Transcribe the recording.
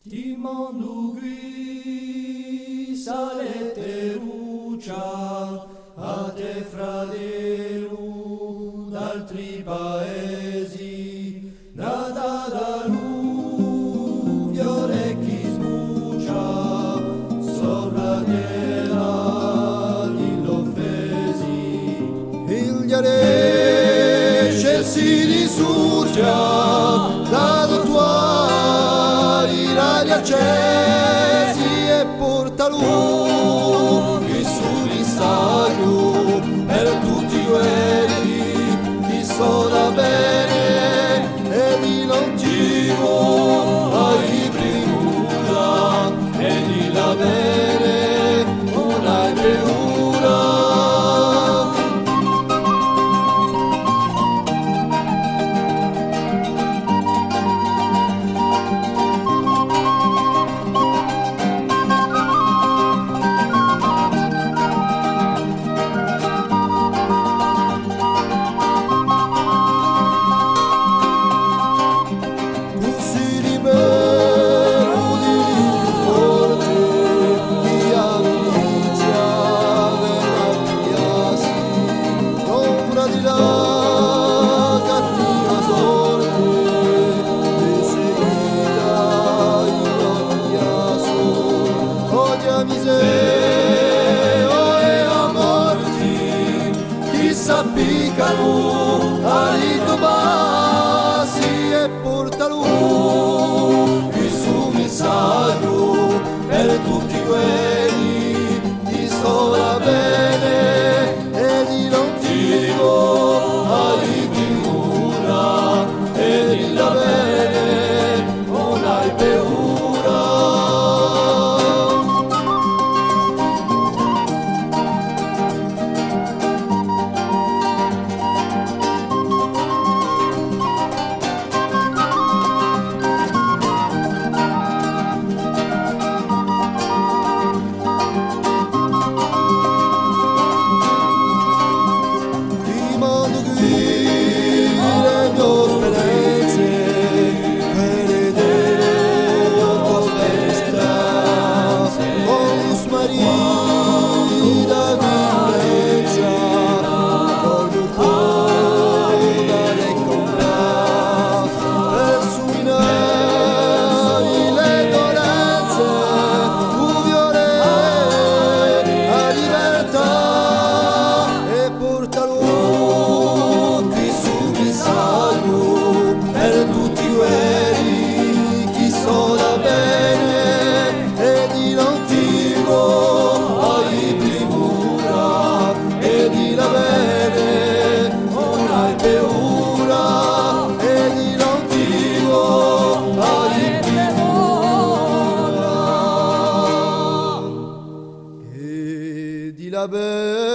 Ti mando qui, salete rucia, a te fratello d'altri paesi, nata da lui, orecchi sbuccia, sopra terra di l'offesi. Il diaresce si risurgia, dato tuoi radi accesi e porta lui sugli stadio per tutti quelli che sono bene e di non tiro ai primura e di la bene non hai paura. S'appicano ai bassi e portano il suo messaggio per tutti quelli che sono bene e di non tiro ai paura e di la bene non hai paura. La belle